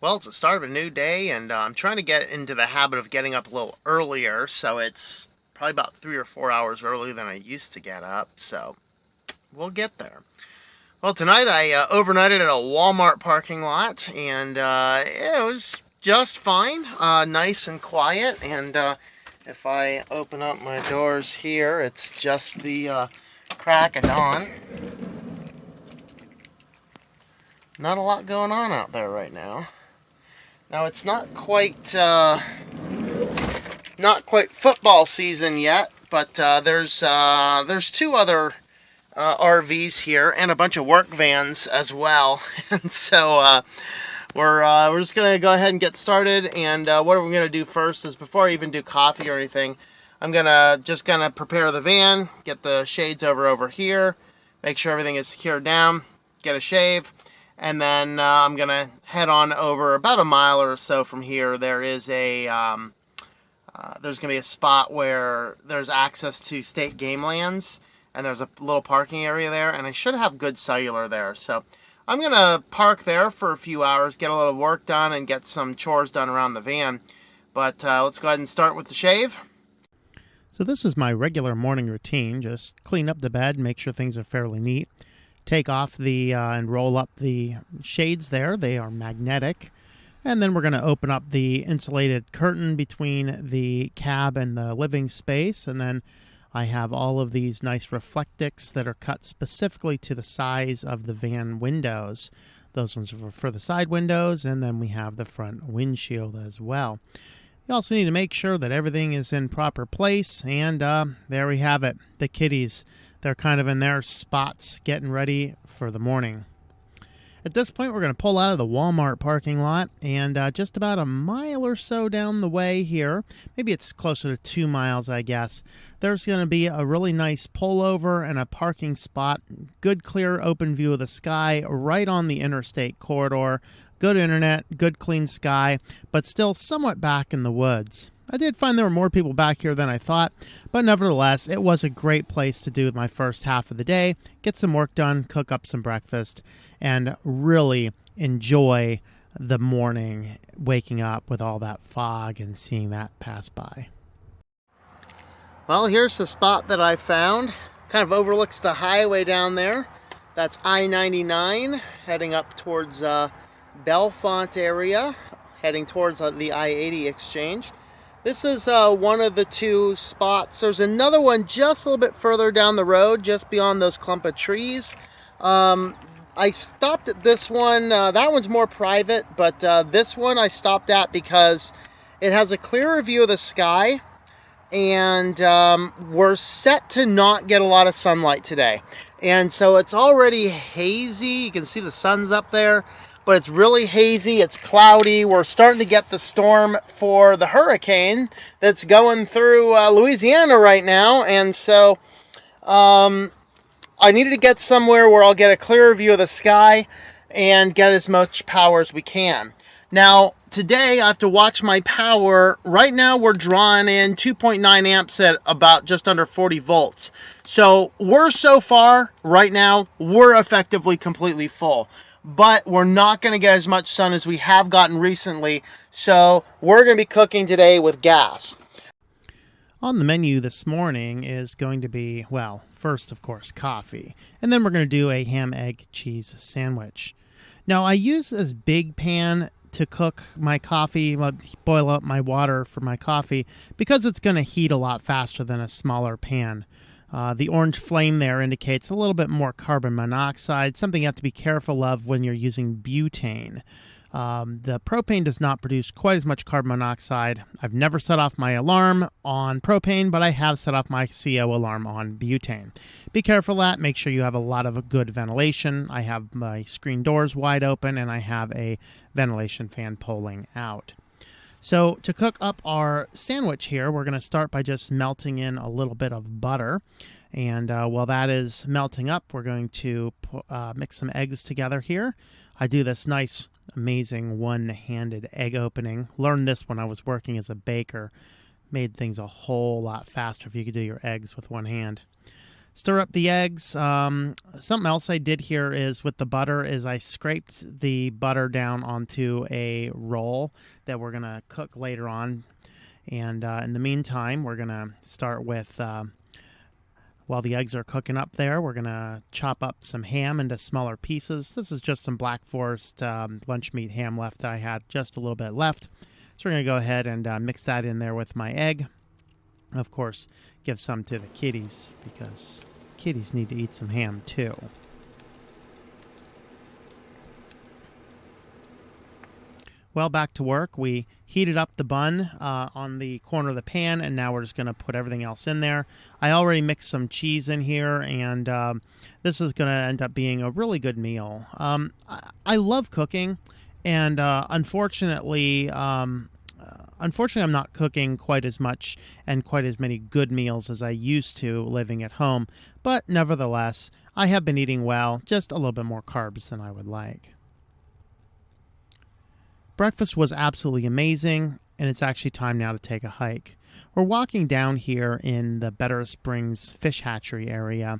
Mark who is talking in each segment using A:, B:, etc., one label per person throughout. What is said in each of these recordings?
A: Well, it's the start of a new day, and I'm trying to get into the habit of getting up a little earlier, so it's probably about 3 or 4 hours earlier than I used to get up, so we'll get there. Well, tonight I overnighted at a Walmart parking lot, and it was just fine, nice and quiet, and if I open up my doors here, it's just the crack of dawn. Not a lot going on out there right now. Now, it's not quite football season yet, but there's two other RVs here and a bunch of work vans as well, and so we're just gonna go ahead and get started. And what we're gonna do first is, before I even do coffee or anything, I'm gonna prepare the van, get the shades over here, make sure everything is secured down, get a shave, and then I'm gonna head on over about a mile or so from here. There's going to be a spot where there's access to state game lands, and there's a little parking area there, and I should have good cellular there. So I'm going to park there for a few hours, get a little work done, and get some chores done around the van. But let's go ahead and start with the shave.
B: So this is my regular morning routine. Just clean up the bed, make sure things are fairly neat. Take off and roll up the shades there. They are magnetic. And then we're going to open up the insulated curtain between the cab and the living space. And then I have all of these nice reflectics that are cut specifically to the size of the van windows. Those ones are for the side windows, and then we have the front windshield as well. You also need to make sure that everything is in proper place, and there we have it. The kitties, they're kind of in their spots getting ready for the morning. At this point, we're going to pull out of the Walmart parking lot, and just about a mile or so down the way here, maybe it's closer to 2 miles, I guess, there's going to be a really nice pullover and a parking spot, good clear open view of the sky right on the interstate corridor, good internet, good clean sky, but still somewhat back in the woods. I did find there were more people back here than I thought, but nevertheless, it was a great place to do my first half of the day, get some work done, cook up some breakfast, and really enjoy the morning, waking up with all that fog and seeing that pass by.
A: Well, here's the spot that I found. Kind of overlooks the highway down there. That's I-99 heading up towards Bellefonte area, heading towards the I-80 exchange. This is one of the two spots. There's another one just a little bit further down the road, just beyond those clump of trees. I stopped at this one. That one's more private, but this one I stopped at because it has a clearer view of the sky, and we're set to not get a lot of sunlight today. And so it's already hazy. You can see the sun's up there, but it's really hazy. It's cloudy. We're starting to get the storm for the hurricane that's going through Louisiana right now. And so I needed to get somewhere where I'll get a clearer view of the sky and get as much power as we can. Now, today I have to watch my power. Right now we're drawing in 2.9 amps at about just under 40 volts. So so far, right now, we're effectively completely full. But we're not going to get as much sun as we have gotten recently, so we're going to be cooking today with gas.
B: On the menu this morning is going to be, well, first, of course, coffee. And then we're going to do a ham, egg, cheese sandwich. Now, I use this big pan to cook my coffee, boil up my water for my coffee, because it's going to heat a lot faster than a smaller pan. The orange flame there indicates a little bit more carbon monoxide, something you have to be careful of when you're using butane. The propane does not produce quite as much carbon monoxide. I've never set off my alarm on propane, but I have set off my CO alarm on butane. Be careful of that. Make sure you have a lot of good ventilation. I have my screen doors wide open, and I have a ventilation fan pulling out. So to cook up our sandwich here, we're going to start by just melting in a little bit of butter. And while that is melting up, we're going to mix some eggs together here. I do this nice, amazing one-handed egg opening. Learned this when I was working as a baker. Made things a whole lot faster if you could do your eggs with one hand. Stir up the eggs. Something else I did here is with the butter is I scraped the butter down onto a roll that we're going to cook later on. And in the meantime, we're going to start with, while the eggs are cooking up there, we're going to chop up some ham into smaller pieces. This is just some Black Forest lunch meat ham left that I had just a little bit left. So we're going to go ahead and mix that in there with my egg. Of course, give some to the kitties because kitties need to eat some ham too. Well, back to work. We heated up the bun on the corner of the pan, and now we're just going to put everything else in there. I already mixed some cheese in here, and this is going to end up being a really good meal. I love cooking, and unfortunately, I'm not cooking quite as much and quite as many good meals as I used to living at home, but nevertheless, I have been eating well, just a little bit more carbs than I would like. Breakfast was absolutely amazing, and it's actually time now to take a hike. We're walking down here in the Better Springs Fish Hatchery area,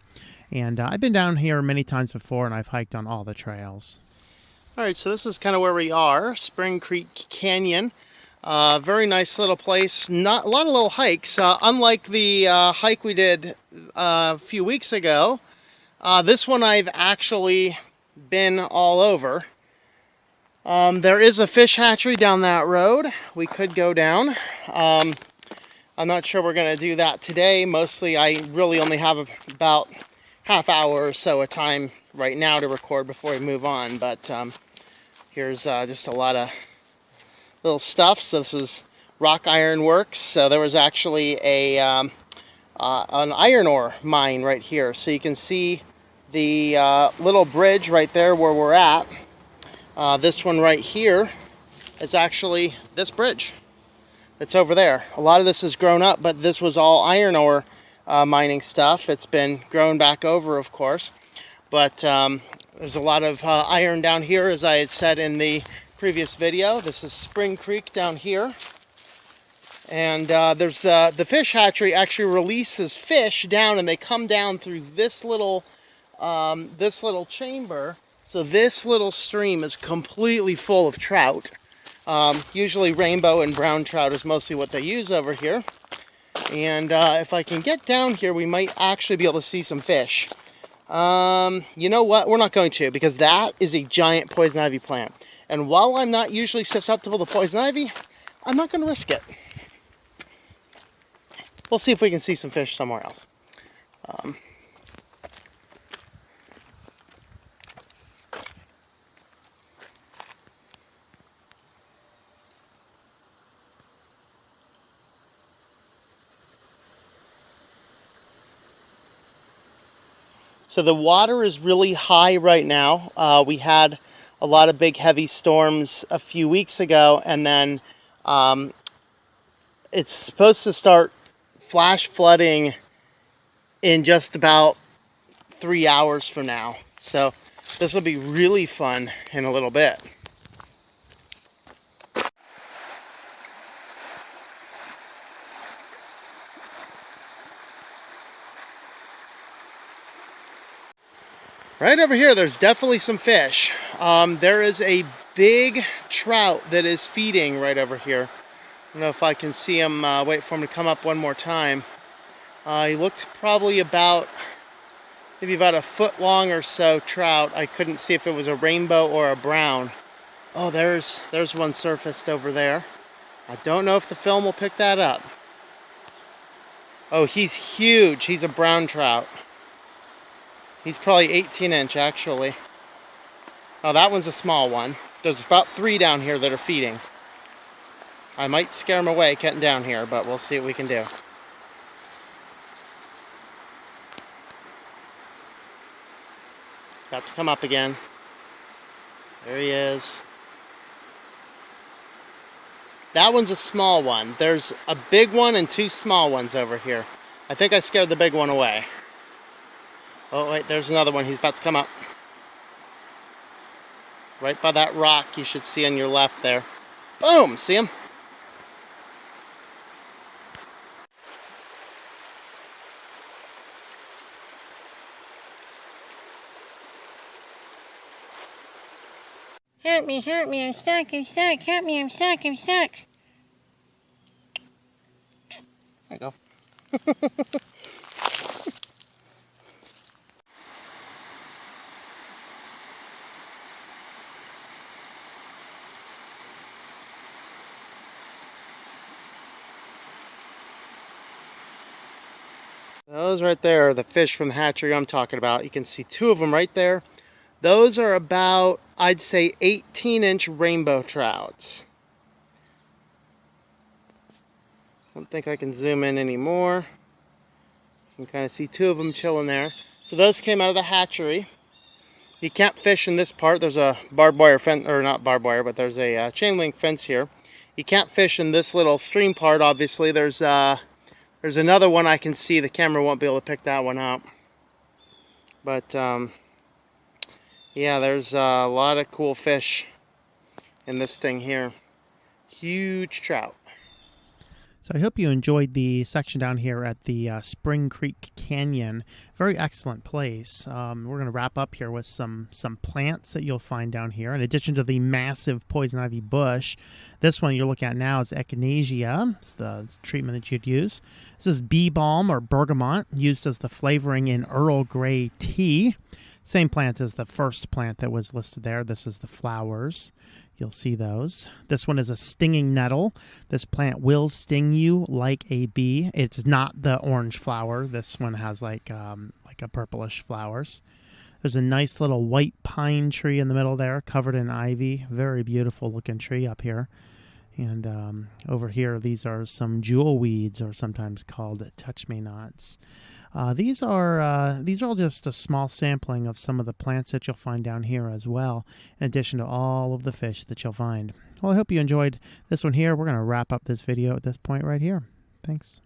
B: and I've been down here many times before, and I've hiked on all the trails.
A: All right, so this is kind of where we are, Spring Creek Canyon. Very nice little place. Not a lot of little hikes. Unlike the hike we did a few weeks ago, this one I've actually been all over. There is a fish hatchery down that road. We could go down. I'm not sure we're going to do that today. Mostly I really only have about half hour or so of time right now to record before we move on. But here's just a lot of little stuff. So this is Rock Iron Works. So there was actually an iron ore mine right here. So you can see the little bridge right there where we're at. This one right here is actually this bridge. It's over there. A lot of this is grown up, but this was all iron ore mining stuff. It's been grown back over, of course. But there's a lot of iron down here, as I had said in the previous video. This is Spring Creek down here. And there's the fish hatchery actually releases fish down, and they come down through this little chamber. So this little stream is completely full of trout. Usually rainbow and brown trout is mostly what they use over here. And if I can get down here, we might actually be able to see some fish. You know what? We're not going to, because that is a giant poison ivy plant. And while I'm not usually susceptible to poison ivy, I'm not going to risk it. We'll see if we can see some fish somewhere else. So the water is really high right now. We had a lot of big heavy storms a few weeks ago, and then it's supposed to start flash flooding in just about 3 hours from now. So this will be really fun in a little bit. Right over here, there's definitely some fish. There is a big trout that is feeding right over here. I don't know if I can see him. Wait for him to come up one more time. He looked probably maybe about a foot long or so trout. I couldn't see if it was a rainbow or a brown. Oh, there's one surfaced over there. I don't know if the film will pick that up. Oh, he's huge. He's a brown trout. He's probably 18-inch actually. Oh, that one's a small one. There's about 3 down here that are feeding. I might scare them away getting down here, but we'll see what we can do. Got to come up again. There he is. That one's a small one. There's a big one and 2 small ones over here. I think I scared the big one away. Oh, wait, there's another one. He's about to come up. Right by that rock you should see on your left there. Boom! See him? help me, I'm stuck, help me, I'm stuck. There you go. Those right there are the fish from the hatchery I'm talking about. You can see two of them right there. Those are about, I'd say, 18-inch rainbow trouts. I don't think I can zoom in anymore. You can kind of see two of them chilling there. So those came out of the hatchery. You can't fish in this part. There's a barbed wire fence, or not barbed wire, but there's a chain link fence here. You can't fish in this little stream part, obviously. There's another one I can see. The camera won't be able to pick that one out. But yeah, there's a lot of cool fish in this thing here. Huge trout.
B: So I hope you enjoyed the section down here at the Spring Creek Canyon. Very excellent place. We're going to wrap up here with some plants that you'll find down here. In addition to the massive poison ivy bush, this one you're looking at now is echinacea. It's the treatment that you'd use. This is bee balm or bergamot, used as the flavoring in Earl Grey tea. Same plant as the first plant that was listed there. This is the flowers. You'll see those. This one is a stinging nettle. This plant will sting you like a bee. It's not the orange flower. This one has like a purplish flowers. There's a nice little white pine tree in the middle there, covered in ivy. Very beautiful looking tree up here. And over here, these are some jewel weeds, or sometimes called touch-me-nots. These are all just a small sampling of some of the plants that you'll find down here as well, in addition to all of the fish that you'll find. Well, I hope you enjoyed this one here. We're going to wrap up this video at this point right here. Thanks.